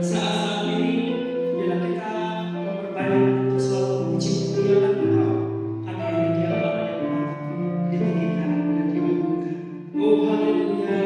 saat ini bila kita memperbanyak untuk selalu memuji memuliakan Engkau, karena Dia Allah yang ditinggikan dan diagungkan. Oh haleluya.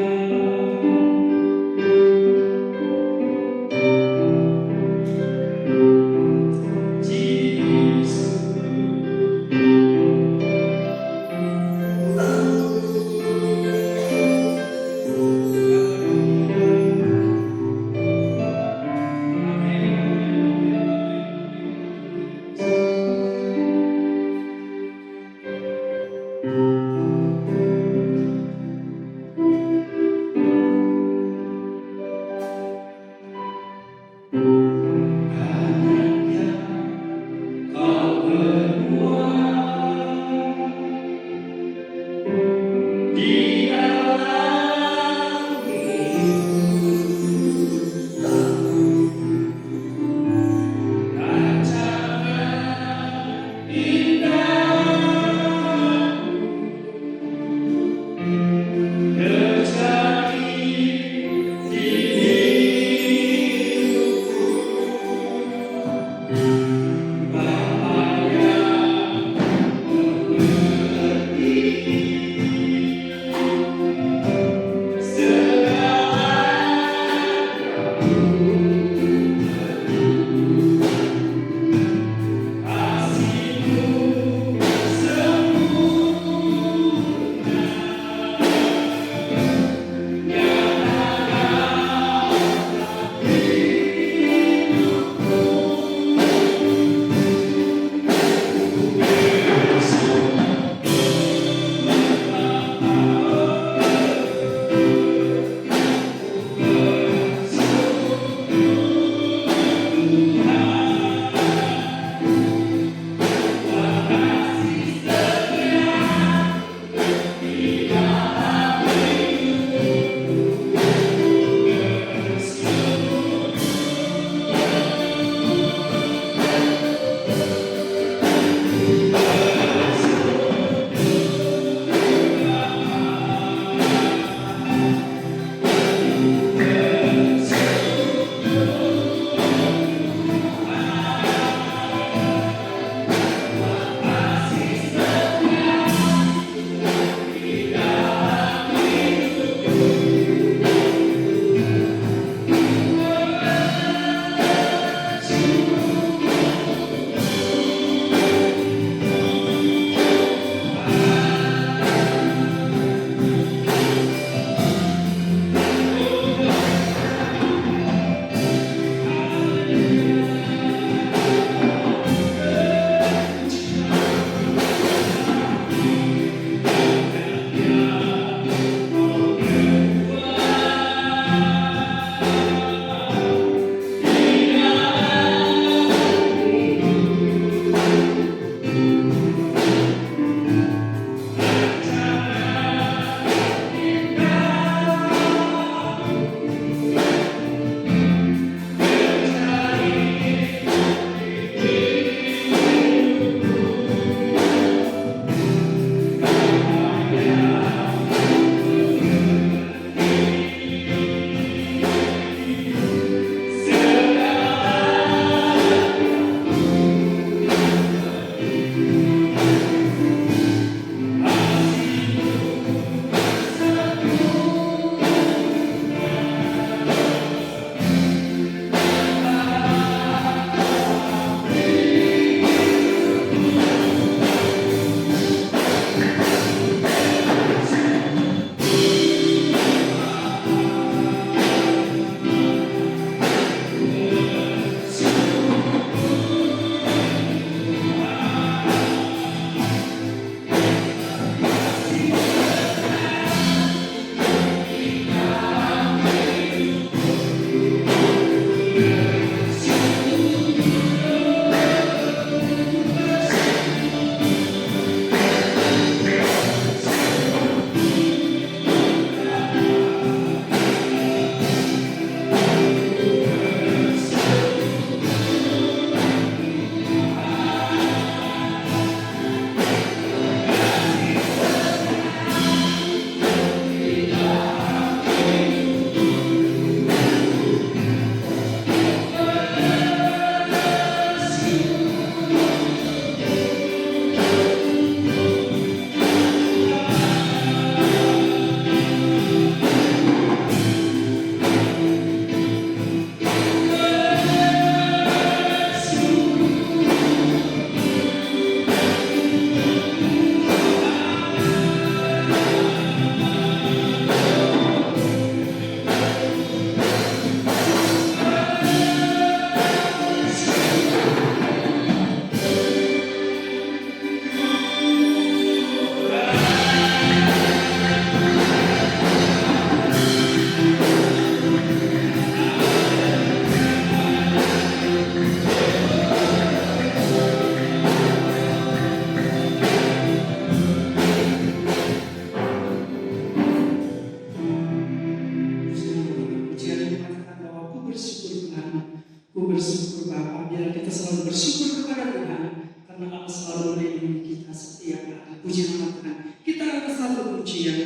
Ku bersyukur Bapa, biar kita selalu bersyukur kepada Tuhan karena Allah selalu melindungi kita setiap hari. Puji nama Tuhan. Kita akan satu pujian.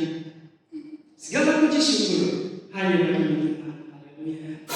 Segala puji syukur hanya bagi Tuhan. Haleluya.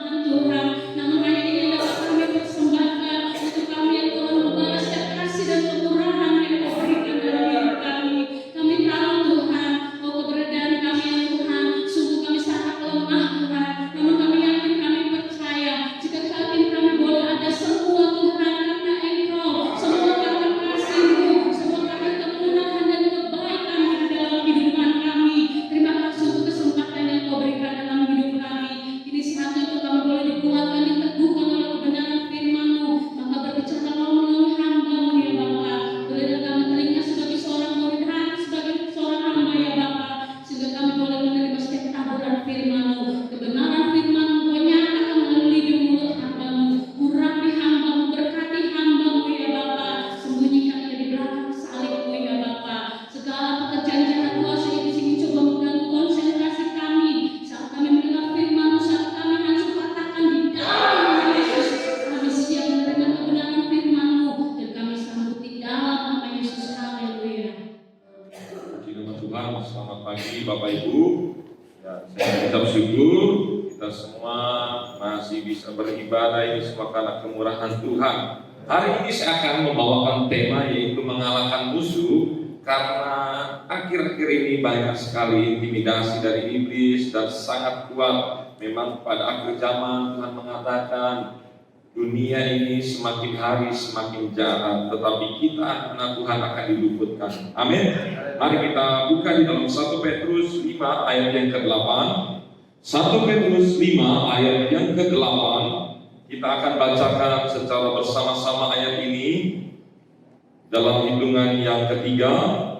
Tuhan Tuhan. Namun hanya ini yang dapat kami persembahkan untuk kami yang Tuhan membalas dan kasih dan kemurahan yang Kau berikan dalam hidup kami. Kami tahu Tuhan, keberadaan kami yang Tuhan, sungguh kami sangat lemah Tuhan. Namun kami yakin, kami percaya, jika yakin kami boleh ada semua Tuhan karena Engkau, semua karena kasih-Mu, semua karena kemudahan dan kebaikan di dalam kehidupan kami. Terima kasih untuk kesempatan yang Kau berikan dalam hidup kami. Ini saatnya untuk kami boleh dikuatkan, diteguhkan oleh kebenaran firman-Mu. Maka berbicara melalui hamba-Mu ya Bapa. Berilah kami telinga sebagai seorang murid, hati sebagai seorang hamba ya Bapa, sehingga kami boleh menerima setiap taburan firman-Mu. Kebenaran firman-Mu Kau nyatakan melalui di mulut hamba-Mu. Urapi hamba-Mu, berkati hamba-Mu ya Bapa. Sembunyikan ia di belakang salib-Mu ya Bapa. Segala pekerjaan jahat kuasa iblis ini coba mengganggu konsentrasi kami saat kami mendengar firman-Mu, saat kami hancur patahkan di dalam nama Yesus. Kami siap menerima kebenaran firman-Mu dan kami sambut di dalam nama Yesus. Haleluya. Puji nama Tuhan, selamat pagi Bapak Ibu. Ya, saya mengucap syukur kita semua masih bisa beribadah, ini semua karena kemurahan Tuhan. Hari ini saya akan membawakan tema yaitu mengalahkan musuh, karena akhir-akhir ini banyak sekali intimidasi dari iblis dan sangat kuat. Memang pada akhir zaman Tuhan mengatakan dunia ini semakin hari semakin jahat, tetapi kita anak Tuhan akan diluputkan. Amin. Mari kita buka di dalam 1 Petrus 5 ayat yang ke-8. 1 Petrus 5 ayat yang ke-8. Kita akan bacakan secara bersama-sama ayat ini dalam hitungan yang ketiga.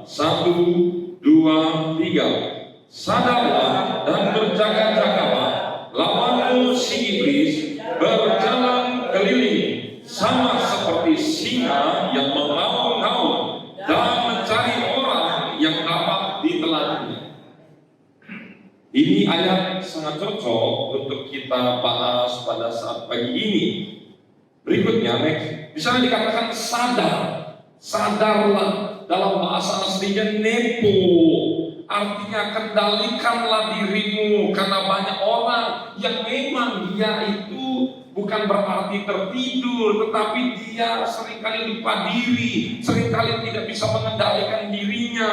1, 2, 3. Sadarlah dan berjaga-jagalah, lawanmu si iblis berjalan keliling sama seperti singa yang mengaum-ngaum dan mencari orang yang dapat ditelannya. Ini ayat sangat cocok untuk kita bahas pada saat pagi ini. Berikutnya, next, bisa dikatakan sadar. Sadarlah, dalam bahasa aslinya nepo, artinya kendalikanlah dirimu, karena banyak orang yang memang dia itu bukan berarti tertidur, tetapi dia seringkali lupa diri, seringkali tidak bisa mengendalikan dirinya,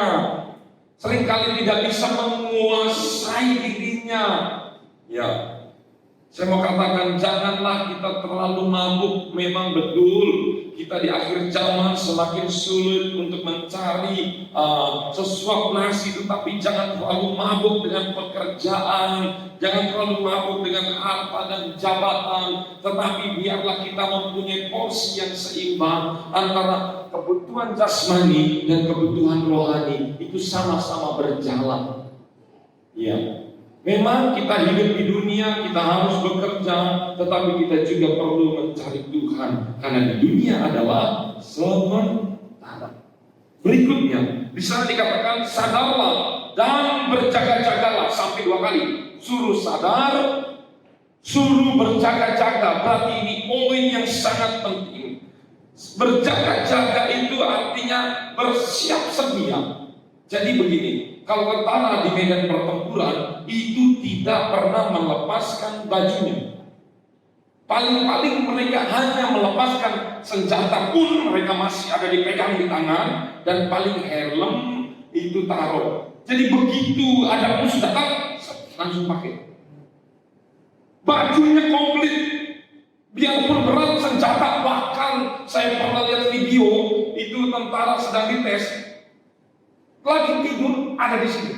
seringkali tidak bisa menguasai dirinya. Ya, saya mau katakan janganlah kita terlalu mabuk. Memang betul kita di akhir zaman semakin sulit untuk mencari sesuap nasi, tetapi jangan terlalu mabuk dengan pekerjaan, jangan terlalu mabuk dengan harta dan jabatan, tetapi biarlah kita mempunyai porsi yang seimbang antara kebutuhan jasmani dan kebutuhan rohani, itu sama-sama berjalan. Ya. Memang kita hidup di dunia, kita harus bekerja, tetapi kita juga perlu mencari Tuhan, karena di dunia adalah sementara. Berikutnya, bisa dikatakan sadarlah dan berjaga-jagalah, sampai 2 kali. Suruh sadar, suruh berjaga-jaga, berarti ini poin yang sangat penting. Berjaga-jaga itu artinya bersiap sedia. Jadi begini, kalau tentara di medan pertempuran itu tidak pernah melepaskan bajunya. Paling-paling mereka hanya melepaskan senjata pun mereka masih ada dipegang di tangan, dan paling helm itu taruh. Jadi begitu ada musuh datang, langsung pakai. Bajunya komplit, biarpun berat senjata. Bahkan saya pernah lihat video itu tentara sedang dites, lagi tidur ada di sini.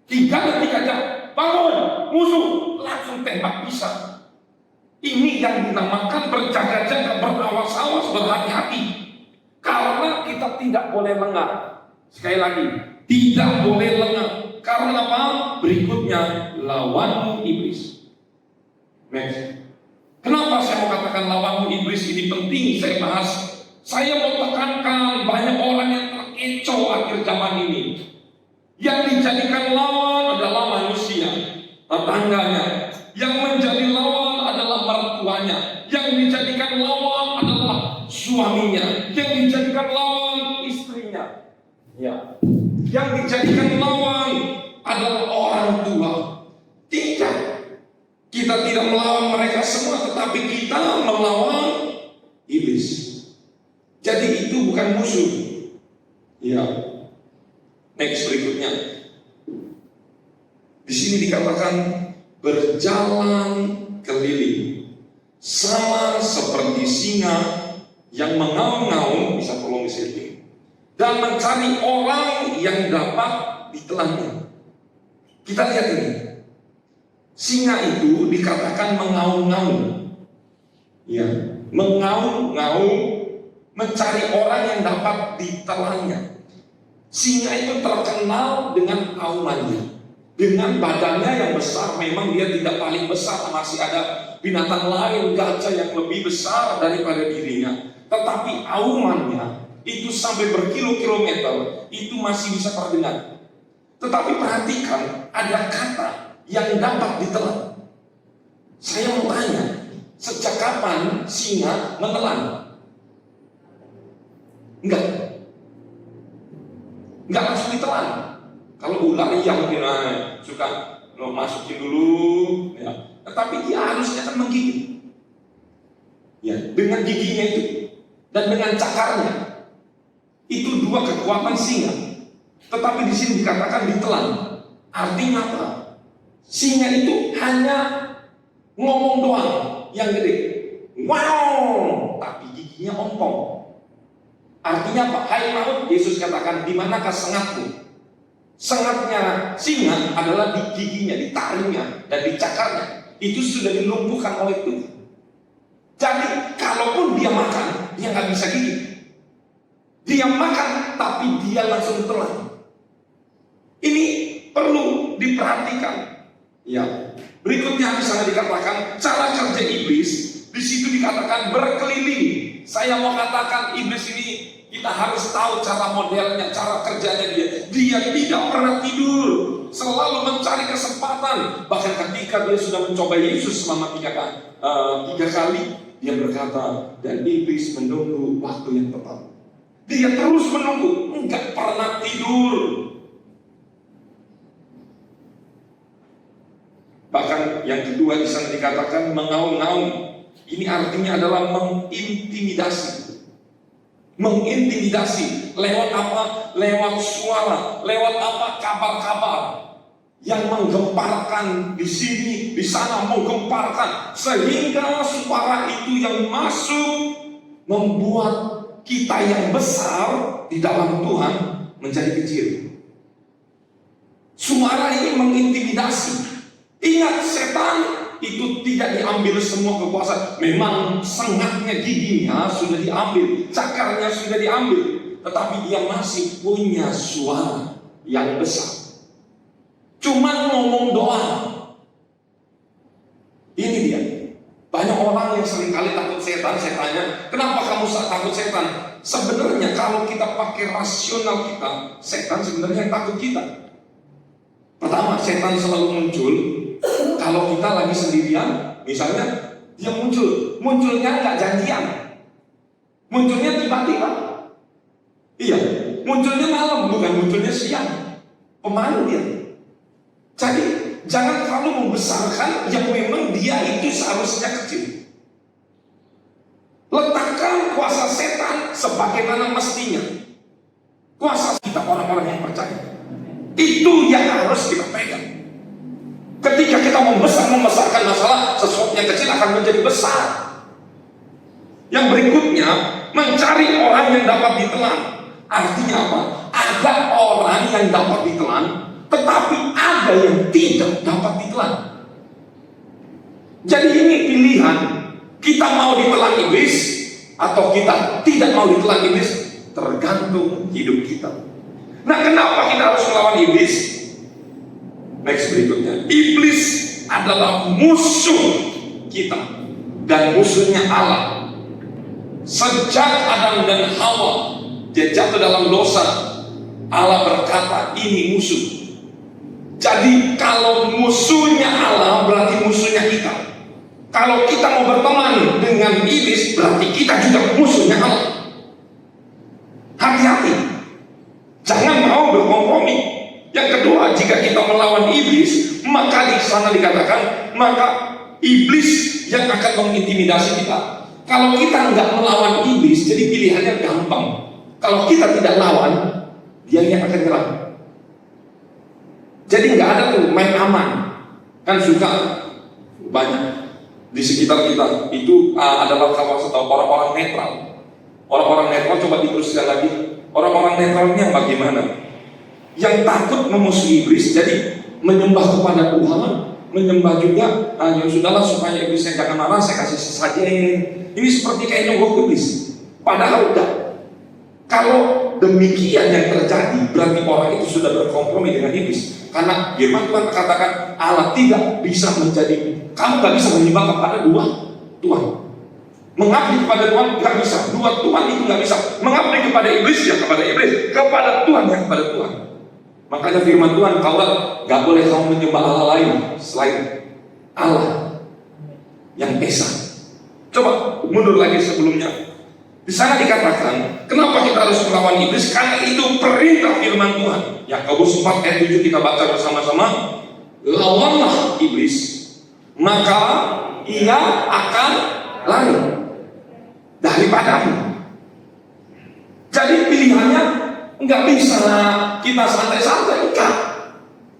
3 detik aja, bangun, musuh, langsung tembak bisa. Ini yang dinamakan berjaga-jaga, berawas-awas, berhati-hati. Karena kita tidak boleh lengah. Sekali lagi, tidak boleh lengah. Karena apa? Berikutnya, lawanmu iblis. Next. Kenapa saya mau katakan lawanmu iblis ini penting saya bahas? Saya mau tekankan banyak orang yang terkecoh akhir zaman ini. Yang dijadikan lawan adalah manusia, tetangganya. Yang menjadi lawan adalah mertuanya. Yang dijadikan lawan adalah suaminya. Yang dijadikan lawan istrinya. Ya. Yang dijadikan lawan adalah orang tua. Tidak. Kita tidak melawan mereka kita melawan iblis. Jadi itu bukan musuh. Ya. Next berikutnya. Di sini dikatakan berjalan keliling, sama seperti singa yang mengaum-ngaum, bisa tolong disetting, dan mencari orang yang dapat ditelannya. Kita lihat ini, singa itu dikatakan mengaum-ngaum, ya, mengaum-ngaum, mencari orang yang dapat ditelannya. Singa itu terkenal dengan aumannya, dengan badannya yang besar. Memang dia tidak paling besar, masih ada binatang lain, gajah yang lebih besar daripada dirinya. Tetapi aumannya itu sampai berkilo-kilometer, itu masih bisa terdengar. Tetapi perhatikan, ada kata yang dapat ditelan. Saya mau tanya, sejak kapan singa menelan? Enggak langsung ditelan. Kalau ular iya mungkin suka masukin dulu, ya. Tetapi dia harusnya kan menggigit, ya, dengan giginya itu dan dengan cakarnya. Itu dua kekuatan singa. Tetapi di sini dikatakan ditelan. Artinya apa? Singa itu hanya ngomong doang yang gede, wow, tapi giginya ompong. Artinya apa? Hai maut, Yesus katakan, di manakah sengatmu? Sengatnya singa adalah di giginya, di taringnya, dan di cakarnya. Itu sudah dilumpuhkan oleh Tuhan. Jadi, kalaupun dia makan, dia nggak bisa gigit. Dia makan, tapi dia langsung telan. Ini perlu diperhatikan. Ya. Berikutnya misalnya dikatakan cara kerja iblis. Di situ dikatakan berkeliling. Saya mau katakan iblis ini kita harus tahu cara modelnya, cara kerjanya dia. Dia tidak pernah tidur, selalu mencari kesempatan. Bahkan ketika dia sudah mencoba Yesus selama tiga kali, dia berkata, dan iblis menunggu waktu yang tepat. Dia terus menunggu, enggak pernah tidur. Bahkan yang kedua di sana dikatakan mengaum-ngaum. Ini artinya adalah mengintimidasi. Mengintimidasi lewat apa? Lewat suara, lewat apa? Kabar-kabar yang menggemparkan di sini, di sana menggemparkan, sehingga suara itu yang masuk membuat kita yang besar di dalam Tuhan menjadi kecil. Suara ini mengintimidasi. Ingat, setan itu tidak diambil semua kekuasaan. Memang sengatnya, giginya sudah diambil, cakarnya sudah diambil, tetapi dia masih punya suara yang besar. Cuma ngomong doang. Ini dia. Banyak orang yang seringkali takut setan. Saya tanya, kenapa kamu takut setan? Sebenarnya kalau kita pakai rasional kita, setan sebenarnya yang takut kita. Pertama, setan selalu muncul kalau kita lagi sendirian. Misalnya dia munculnya nggak janjian, munculnya tiba-tiba. Iya, munculnya malam, bukan munculnya siang. Pemalu dia. Jadi jangan terlalu membesarkan yang memang dia itu seharusnya kecil. Letakkan kuasa setan sebagaimana mestinya. Kuasa kita, orang-orang yang percaya, itu yang harus kita pegang. Ketika kita membesarkan masalah, sesuatu yang kecil akan menjadi besar. Yang berikutnya, mencari orang yang dapat ditelan. Artinya apa? Ada orang yang dapat ditelan, tetapi ada yang tidak dapat ditelan. Jadi ini pilihan. Kita mau ditelan iblis atau kita tidak mau ditelan iblis, tergantung hidup kita. Nah, kenapa kita harus melawan iblis? Next berikutnya, iblis adalah musuh kita dan musuhnya Allah. Sejak Adam dan Hawa dia jatuh dalam dosa, Allah berkata ini musuh. Jadi kalau musuhnya Allah berarti musuhnya kita. Kalau kita mau berteman dengan iblis berarti kita juga musuhnya Allah. Hati-hati, jangan mau berkompromi. Yang kedua, jika kita melawan iblis, maka di sana dikatakan, maka iblis yang akan mengintimidasi kita. Kalau kita nggak melawan iblis, jadi pilihannya gampang. Kalau kita tidak lawan, dia yang akan nyerang. Jadi nggak ada tuh main aman. Kan suka banyak di sekitar kita itu adalah kalau tahu orang-orang netral. Orang-orang netral, coba diteruskan lagi. Orang-orang netralnya bagaimana? Yang takut memusuhi iblis, jadi menyembah kepada Tuhan, menyembah juga. Ya sudahlah, supaya iblisnya jangan marah, saya kasih sesajen. Ini seperti kayak nyogok iblis. Padahal enggak. Kalau demikian yang terjadi, berarti orang itu sudah berkompromi dengan iblis. Karena firman Tuhan katakan Allah tidak bisa menjadi, kamu gak bisa menyembah kepada dua Tuhan. Mengabdi kepada Tuhan gak bisa, dua Tuhan itu gak bisa. Mengabdi kepada iblis ya kepada iblis, kepada Tuhan ya kepada Tuhan. Makanya firman Tuhan Taurat, gak boleh kamu menyembah Allah lain selain Allah yang Esa. Coba mundur lagi sebelumnya. Di sana dikatakan, kenapa kita harus melawan iblis? Karena itu perintah firman Tuhan. Yakobus 4 ayat 7 kita baca bersama-sama. Lawanlah iblis, maka ia akan lari daripadamu. Jadi pilihannya nggak bisa kita santai-santai, enggak.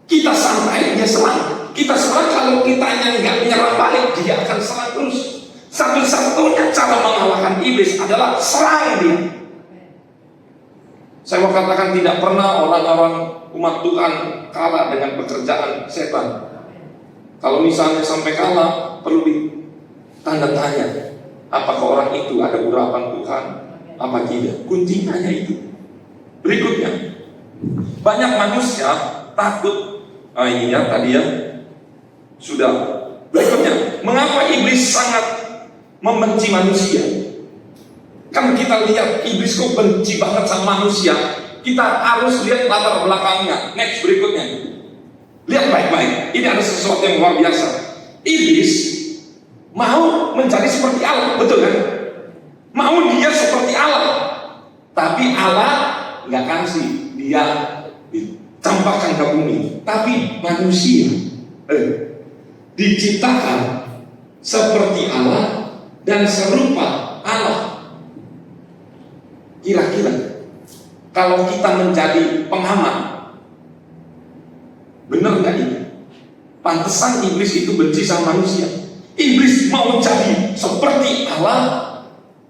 Kita santai, dia serang. Kita serang, kalau kitanya nggak menyerang balik, dia akan serang terus. Satu-satunya cara mengalahkan iblis adalah serang dia. Saya mau katakan tidak pernah orang-orang umat Tuhan kalah dengan pekerjaan setan. Kalau misalnya sampai kalah, perlu ditanda tanya, apakah orang itu ada urapan Tuhan, apa tidak? Kuncinya itu. Berikutnya, banyak manusia takut. Iya tadi ya sudah. Berikutnya, mengapa iblis sangat membenci manusia? Kan kita lihat iblis kok benci banget sama manusia. Kita harus lihat latar belakangnya. Next berikutnya, lihat baik-baik. Ini ada sesuatu yang luar biasa. Iblis mau menjadi seperti Allah, betul kan? Mau dia seperti Allah, tapi Allah nggak kasih dia dicampakkan ke bumi. Tapi manusia diciptakan seperti Allah dan serupa Allah. Kira-kira kalau kita menjadi pengamat, benar nggak ini? Pantesan iblis itu benci sama manusia. Iblis mau jadi seperti Allah,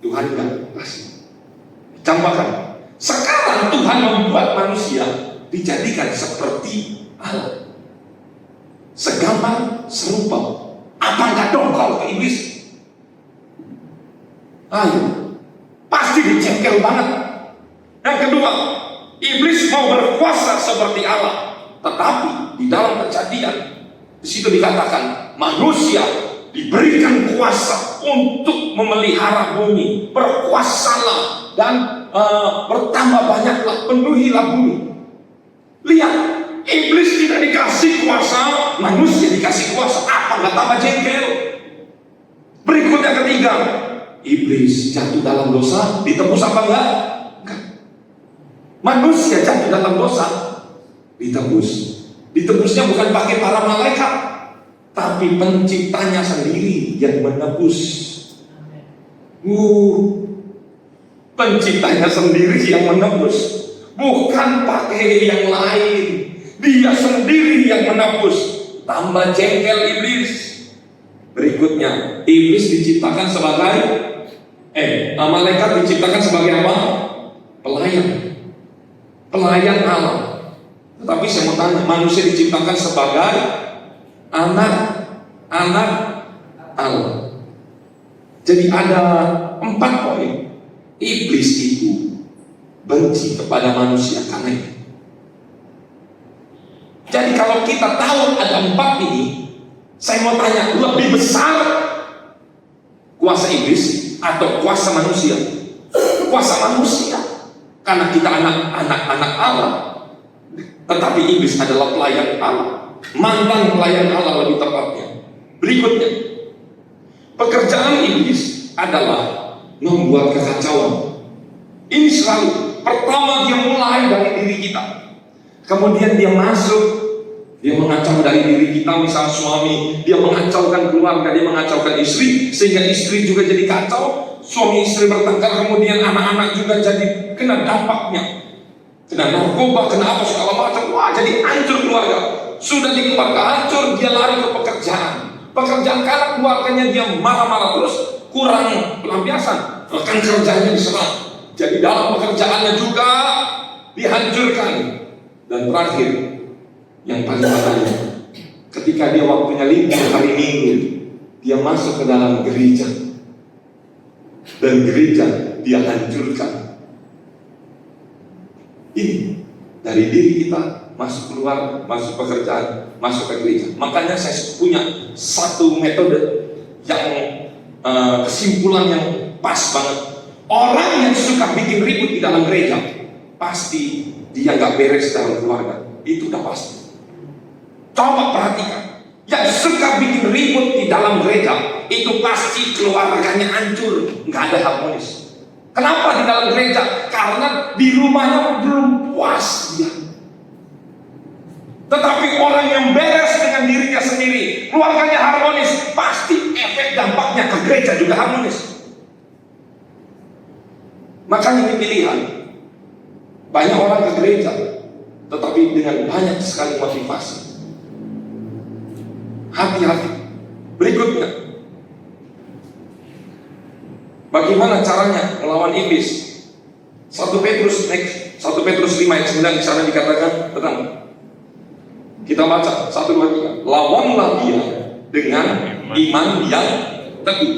Tuhan nggak kasih. Campakkan. Sekarang Tuhan membuat manusia dijadikan seperti Allah, segambar serupa. Apa nggak dongkol ke iblis? Ayo, pasti dicengkel banget. Yang kedua, iblis mau berkuasa seperti Allah, tetapi di dalam Kejadian di situ dikatakan manusia diberikan kuasa untuk memelihara bumi. Berkuasalah dan bertambah banyaklah, penuhilah bumi. Lihat, iblis tidak dikasih kuasa, manusia dikasih kuasa. Apa nggak tambah jengkel? Berikutnya ketiga, iblis jatuh dalam dosa, ditebus apa enggak? Enggak. Manusia jatuh dalam dosa, ditebus. Ditebusnya bukan pakai para malaikat, tapi penciptanya sendiri yang menebus. Penciptanya sendiri yang menebus, bukan pakai yang lain. Dia sendiri yang menebus. Tambah jengkel iblis. Berikutnya, iblis diciptakan sebagai malaikat diciptakan sebagai apa? Pelayan. Pelayan Allah. Tetapi saya mau tanya, manusia diciptakan sebagai anak Allah. Jadi ada 4 poin. Iblis itu benci kepada manusia karena itu. Jadi kalau kita tahu ada 4 ini, saya mau tanya, lebih besar kuasa iblis atau kuasa manusia? Kuasa manusia, karena kita anak-anak Allah. Tetapi iblis adalah pelayan Allah, mantan pelayan Allah lebih tepatnya. Berikutnya, pekerjaan iblis adalah membuat kekacauan. Ini selalu, pertama dia mulai dari diri kita, kemudian dia masuk Dia mengacau dari diri kita, misal suami, dia mengacaukan keluarga, dia mengacaukan istri, sehingga istri juga jadi kacau, suami istri bertengkar, kemudian anak-anak juga jadi kena dampaknya, kena narkoba, kena apa segala macam, wah jadi hancur keluarga. Sudah di keluarga hancur, dia lari ke pekerjaan karena keluarganya dia marah-marah terus, kurang pelampiasan, bahkan kerjanya diserang. Jadi dalam pekerjaannya juga dihancurkan. Dan terakhir, yang paling bahaya, ketika dia waktunya libur hari Minggu, dia masuk ke dalam gereja, dan gereja dia hancurkan. Ini dari diri kita, masuk keluar, masuk pekerjaan, masuk ke gereja. Makanya saya punya satu metode yang kesimpulan yang pas banget. Orang yang suka bikin ribut di dalam gereja, pasti dia nggak beres dalam keluarga. Itu udah pasti. Coba perhatikan, yang suka bikin ribut di dalam gereja, itu pasti keluarganya hancur, nggak ada harmonis. Kenapa di dalam gereja? Karena di rumahnya belum puas dia. Tetapi orang yang beres dengan dirinya sendiri, keluarganya harmonis, pasti efek dampaknya ke gereja juga harmonis. Makanya ini pilihan. Banyak orang ke gereja, tetapi dengan banyak sekali motivasi. Hati-hati. Berikutnya, bagaimana caranya melawan iblis? 1 Petrus 5 ayat 9 di sana dikatakan tentang, kita baca 1, 2, 3. Lawanlah dia dengan iman yang teguh.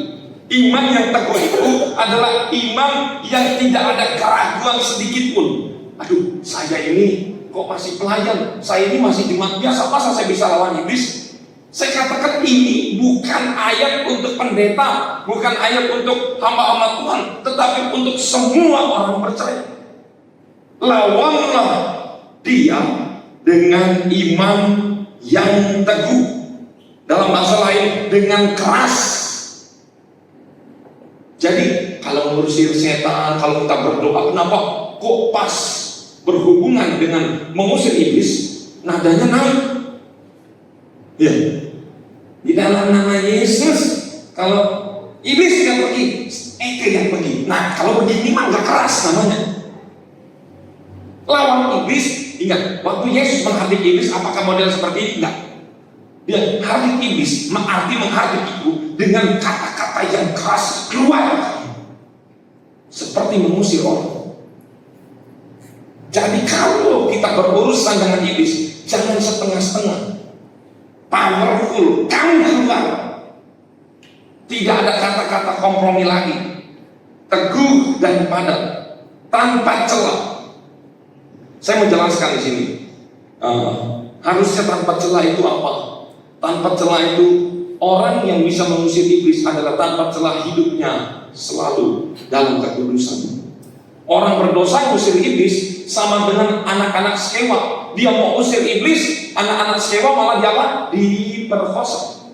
Iman yang teguh itu adalah iman yang tidak ada keraguan sedikit pun. Aduh, saya ini kok masih pelayan, saya ini masih jemaat biasa, masa saya bisa lawan iblis? Saya katakan ini bukan ayat untuk pendeta, bukan ayat untuk hamba-hamba Tuhan, tetapi untuk semua orang percaya. Lawanlah dia dengan iman yang teguh. Dalam bahasa lain, dengan keras. Jadi kalau mengusir setan, kalau kita berdoa, kenapa kok pas berhubungan dengan mengusir iblis, nadanya naik? Ya, di dalam nama Yesus, kalau iblis tidak pergi, yang pergi. Nah, kalau begini mah nggak keras namanya. Lawan iblis, ingat, waktu Yesus menghardik iblis, apakah model seperti ini? Enggak. Dia hardik iblis, menghardik itu dengan kata-kata yang keras keluar, seperti mengusir orang. Jadi kalau kita berurusan dengan iblis, jangan setengah-setengah. Powerful, kamu keluar. Tidak ada kata-kata kompromi lagi. Teguh dan padat, tanpa celah. Saya menjelaskan di sini. Harusnya tanpa celah itu apa? Tanpa celah itu orang yang bisa mengusir iblis adalah tanpa celah hidupnya selalu dalam kekudusan. Orang berdosa mengusir iblis sama dengan anak-anak sekewa. Dia mau usir iblis, anak-anak sekewa malah dia diperkosa.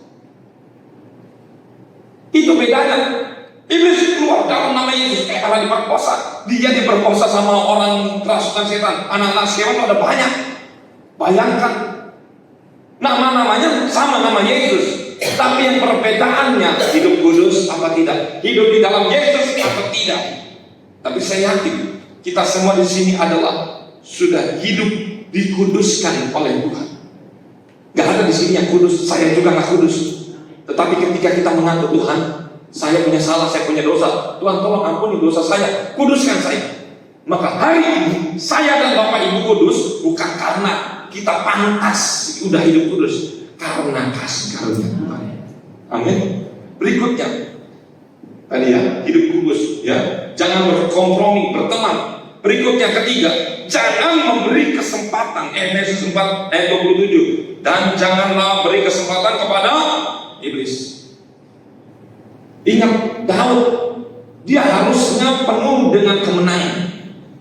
Itu bedanya. Iblis keluar dalam nama Yesus, karena diperkosa. Dia diperkosa sama orang kerasukan setan. Anak-anak sekewa itu ada banyak. Bayangkan, nama-namanya sama nama Yesus, tapi yang perbedaannya hidup kudus apa tidak, hidup di dalam Yesus atau tidak. Tapi saya yakin kita semua di sini adalah sudah hidup dikuduskan oleh Tuhan. Gak ada di sini yang kudus, saya juga gak kudus. Tetapi ketika kita mengaku Tuhan, saya punya salah, saya punya dosa, Tuhan tolong ampuni dosa saya, kuduskan saya. Maka hari ini saya dan Bapak Ibu kudus bukan karena kita pantas udah hidup kudus, karena kasih karunia Tuhan. Amin. Berikutnya tadi ya, hidup kudus ya, jangan berkompromi, berteman. Berikutnya ketiga, jangan memberi kesempatan. Efesus 4 ayat 27. Dan janganlah beri kesempatan kepada iblis. Ingat Daud, dia harusnya penuh dengan kemenangan.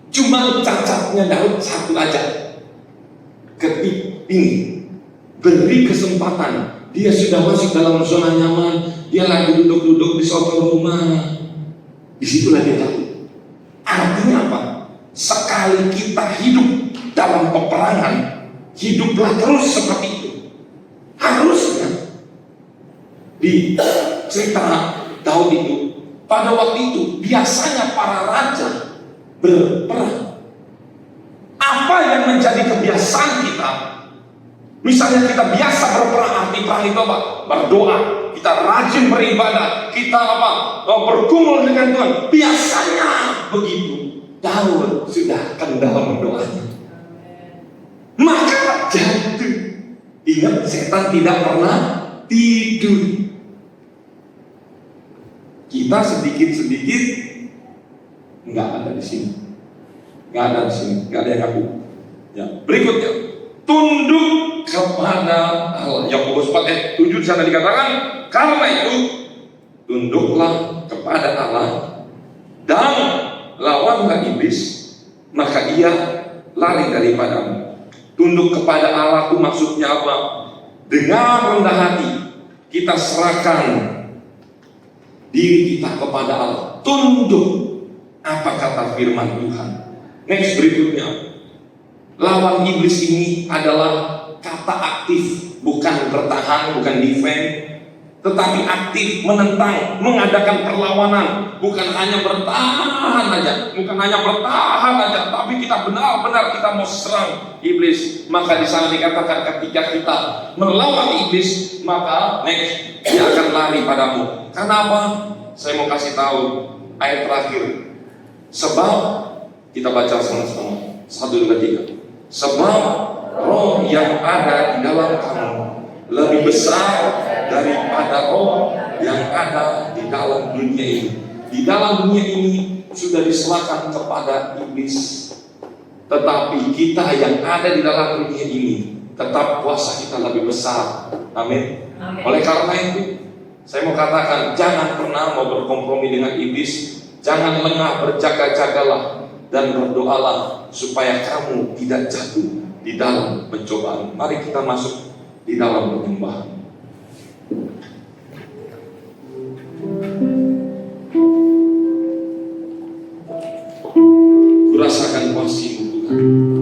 Cuma cacatnya Daud satu aja. Ketika ini beri kesempatan, dia sudah masuk dalam zona nyaman, dia lagi duduk-duduk di suatu rumah, disitulah dia jatuh. Artinya apa? Sekali kita hidup dalam peperangan, hiduplah terus seperti itu. Harusnya di cerita Daud itu, pada waktu itu biasanya para raja berperang. Apa yang menjadi kebiasaan kita? Misalnya kita biasa berperang, arti perang itu apa? Berdoa, kita rajin beribadah, kita bergumul dengan Tuhan. Biasanya begitu. Daud sudah kendal berdoanya. Maka jatuh. Ingat, setan tidak pernah tidur. Kita sedikit-sedikit nggak ada di sini, nggak ada di sini, nggak ada yang ngaku. Ya, berikutnya, tunduk kepada Allah. Yakobus 4:7 di sana dikatakan, karena itu tunduklah kepada Allah dan lawanlah iblis, maka ia lari daripadamu. Tunduk kepada Allah itu maksudnya apa? Dengan rendah hati kita serahkan diri kita kepada Allah. Tunduk. Apa kata firman Tuhan? Next, berikutnya, lawan iblis ini adalah kata aktif, bukan bertahan, bukan defend, tetapi aktif, menentang, mengadakan perlawanan. Bukan hanya bertahan aja, tapi kita benar-benar kita mau serang iblis. Maka di sana dikatakan ketika kita melawan iblis, maka next, dia akan lari padamu. Karena apa? Saya mau kasih tahu ayat terakhir. Sebab, kita baca sama-sama 1, 2, 3. Sebab roh yang ada di dalam kamu lebih besar daripada roh yang ada di dalam dunia ini. Di dalam dunia ini sudah diserahkan kepada iblis, tetapi kita yang ada di dalam dunia ini tetap kuasa kita lebih besar. Amin. Oleh karena itu, saya mau katakan, jangan pernah mau berkompromi dengan iblis. Jangan lengah, berjaga-jagalah dan berdoalah supaya kamu tidak jatuh di dalam pencobaan. Mari kita masuk di dalam penyembahan. Kurasakan kuasa-Mu Tuhan.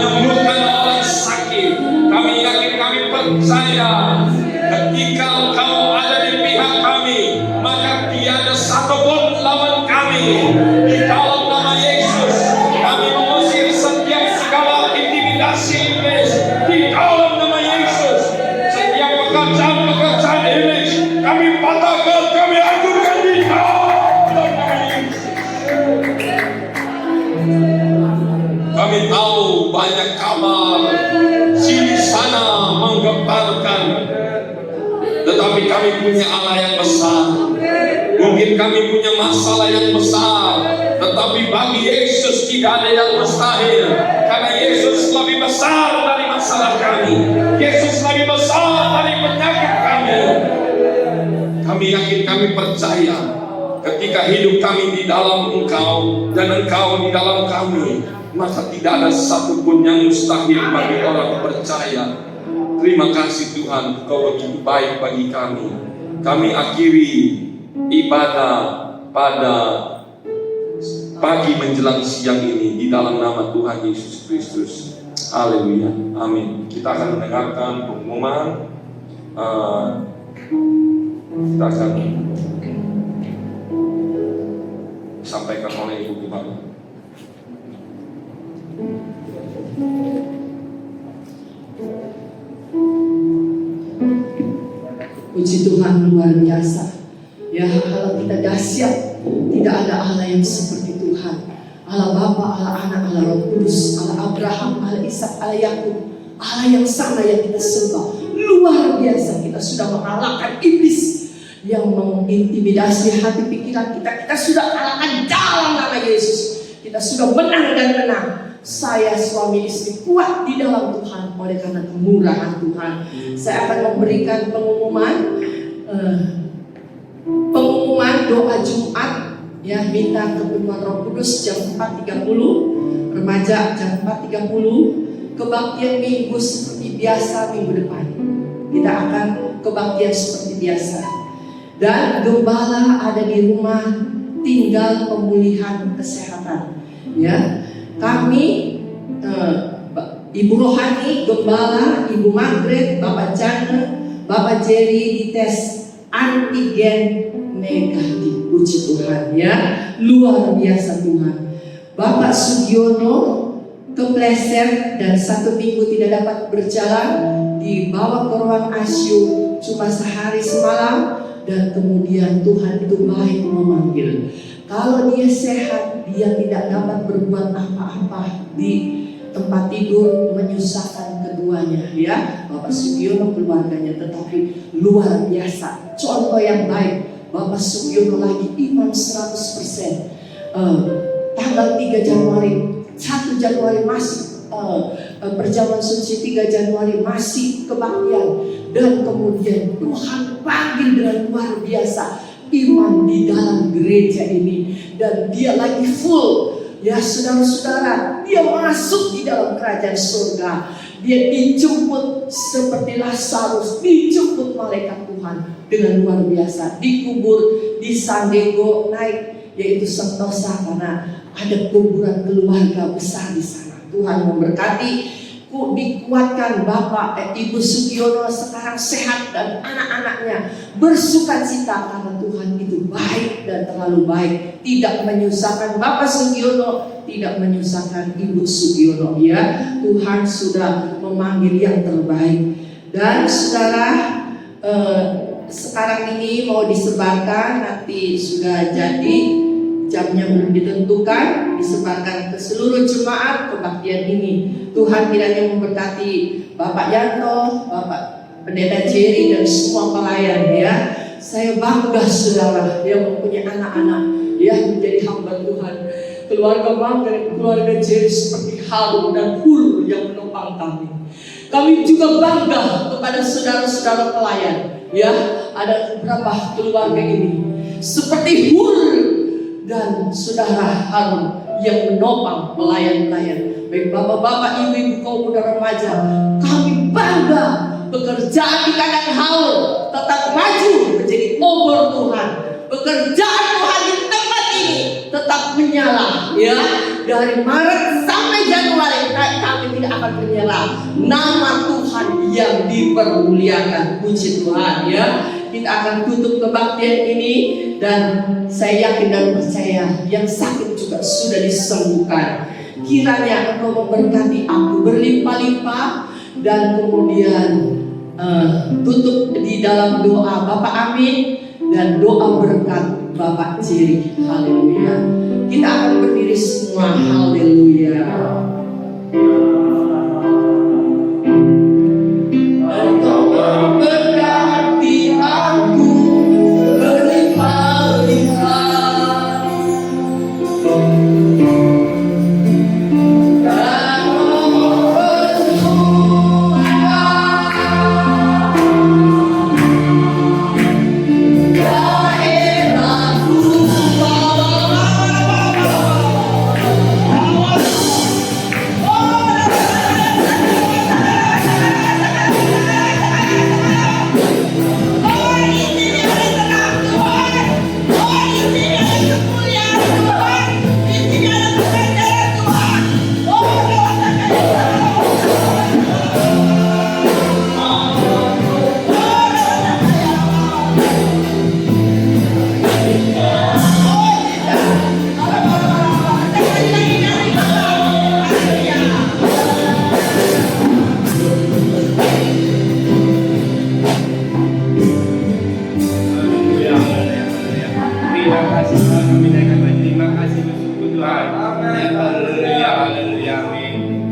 menyembuhkan orang sakit. Kami yakin, kami percaya ketika Engkau ada di pihak kami, maka tiada satupun lawan kami. Di dalam nama Yesus, kami mengusir setiap segala intimidasi iblis. Di dalam nama Yesus, setiap pekerjaan iblis kami patahkan, kami hancurkan di dalam nama Yesus. Kami tahu banyak kabar sini sana menggemparkan, tetapi kami punya Allah yang besar. Mungkin kami punya masalah yang besar, tetapi bagi Yesus tidak ada yang mustahil, karena Yesus lebih besar dari masalah kami. Yesus lebih besar dari penyakit kami. Kami yakin, kami percaya ketika hidup kami di dalam Engkau dan Engkau di dalam kami, maka tidak ada satupun yang mustahil bagi orang percaya. Terima kasih Tuhan, Engkau begitu baik bagi kami. Kami akhiri ibadah pada pagi menjelang siang ini di dalam nama Tuhan Yesus Kristus. Haleluya, amin. Kita akan mendengarkan pengumuman. Kita akan disampaikan oleh Ibu Gembala. Puji Tuhan, luar biasa. Ya, Allah kita dahsyat. Tidak ada Allah yang seperti Tuhan. Allah Bapa, Allah Anak, Allah Roh Kudus, Allah Abraham, Allah Ishak, Allah Yakub. Allah yang sama yang kita sembah. Luar biasa, kita sudah mengalahkan iblis yang mengintimidasi hati pikiran kita. Kita sudah kalahkan dalam nama Yesus. Kita sudah menang dan menang. Saya suami istri kuat di dalam Tuhan oleh karena kemurahan Tuhan. Saya akan memberikan pengumuman doa Jumat, ya, minta kepenuhan Roh Kudus jam 4.30, remaja jam 4.30, kebaktian minggu seperti biasa minggu depan. Kita akan kebaktian seperti biasa. Dan gembala ada di rumah, tinggal pemulihan kesehatan. Ya, kami Ibu Rohani, Gembala, Ibu Margaret, Bapak Jana, Bapak Jerry dites antigen negatif. Puji Tuhan, ya, luar biasa Tuhan. Bapak Sugiono kepleset dan 1 minggu tidak dapat berjalan, dibawa ke ruang ICU cuma sehari semalam, dan kemudian Tuhan itu baik memanggil. Kalau dia sehat, dia tidak dapat berbuat apa-apa di tempat tidur, menyusahkan keduanya, ya, Bapak Sugiono keluarganya. Tetapi luar biasa, contoh yang baik. Bapak Sugiono lagi iman 100%. Tanggal 3 Januari, 1 Januari masih perjamuan suci, 3 Januari masih kebaktian, dan kemudian Tuhan panggil dengan luar biasa iman di dalam gereja ini, dan dia lagi full. Ya saudara-saudara, dia masuk di dalam kerajaan surga. Dia dijemput seperti Lazarus, dijemput malaikat Tuhan dengan luar biasa. Dikubur di San Diego naik, yaitu Sentosa, karena ada kuburan keluarga besar di sana. Tuhan memberkati. Dikuatkan Bapak Ibu Sugiono sekarang sehat dan anak-anaknya bersukacita karena Tuhan itu baik dan terlalu baik, tidak menyusahkan Bapak Sugiono, tidak menyusahkan Ibu Sugiono, ya. Tuhan sudah memanggil yang terbaik. Dan saudara, sekarang ini mau disebarkan, nanti sudah jadi, jamnya belum ditentukan, disebarkan ke seluruh jemaat kebaktian ini. Tuhan kiranya memberkati Bapak Yanto, Bapak Pendeta Jerry, dan semua pelayan, ya. Saya bangga saudara yang mempunyai anak-anak, ya, menjadi hamba Tuhan. Keluarga Margaret, keluarga Jerry seperti Harun dan Hur yang menopang kami. Kami juga bangga kepada saudara-saudara pelayan, ya. Ada beberapa keluarga ini seperti Hur dan saudara Harun yang menopang pelayan-pelayan. Baik bapak-bapak, ibu-ibu, kaum muda remaja, kami bangga pekerjaan di kandang haul tetap maju menjadi obor Tuhan. Pekerjaan Tuhan di tempat ini tetap menyala, ya. Dari Maret sampai Januari kami tidak akan menyerah. Nama Tuhan yang dipermuliakan, puji Tuhan, ya. Kita akan tutup kebaktian ini dan saya yakin dan percaya yang sakit juga sudah disembuhkan. Kiranya Engkau memberkati aku berlimpah-limpah dan kemudian tutup di dalam doa Bapak amin dan doa berkat Bapak Ciri. Haleluya. Kita akan berdiri semua. Haleluya. Engkau memberkati aku berlimpah-limpah.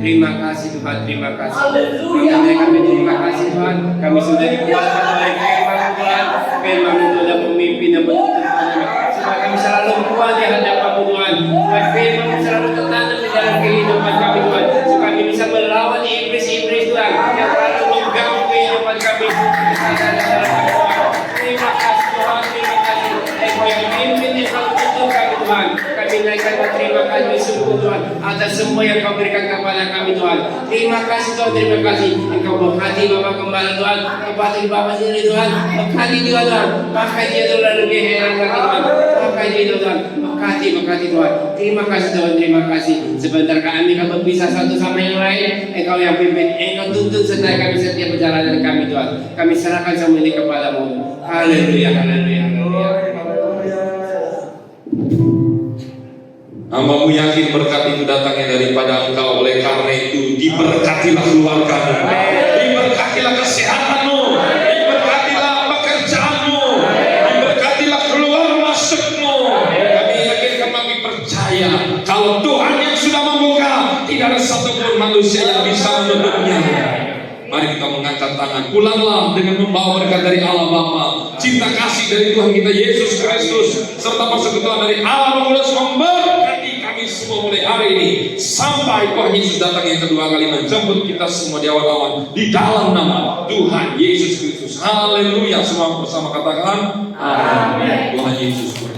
Terima kasih Tuhan, terima kasih. Kami terima kasih Tuhan. Kami sudah dikuatkan oleh firman Tuhan. Firman itu adalah pemimpin dan penuntun kami. Supaya kami selalu kuat di hadapan Tuhan. Supaya firman selalu tertanam di dalam kehidupan kami Tuhan. Supaya kami bisa melawan iblis-iblis Tuhan yang selalu mengganggu kehidupan kami. Terima kasih Tuhan, terima kasih. Engkau yang memimpin yang selalu menuntun kami Tuhan. Kami naikkan terima kasih sungguh Tuhan atas semua yang Kau berikan kepada kami Tuhan. Terima kasih Tuhan, terima kasih. Engkau berkati Bapak Gembala Tuhan, berkati Bapak sendiri Tuhan, berkati dia Tuhan. Pakai dia Tuhan lebih heran lagi Tuhan. Pakai dia Tuhan, berkati Tuhan. Terima kasih Tuhan, terima kasih. Sebentar kami akan berpisah satu sama yang lain. Engkau yang pimpin, Engkau tuntun serta kami setiap perjalanan kami Tuhan. Kami serahkan semua ini kepadamu. Haleluya, haleluya, haleluya. Hamba-Mu yakin berkat itu datangnya daripada Engkau. Oleh karena itu diberkatilah keluarga-Mu, diberkatilah kesehatan-Mu, diberkatilah pekerjaan-Mu, diberkatilah keluar masuk-Mu. Kami yakin, kami percaya kalau Tuhan yang sudah membuka, tidak ada satupun manusia yang bisa menutupnya. Mari kita mengangkat tangan, pulanglah dengan membawa berkat dari Allah Bapa, cinta kasih dari Tuhan kita Yesus Kristus, serta persekutuan dari Allah Roh Kudus memberkati kami semua mulai hari ini sampai Tuhan Yesus datang yang kedua kali menjemput kita semua di awan-awan di dalam nama Tuhan Yesus Kristus. Haleluya. Semua bersama katakan amin. Tuhan Yesus.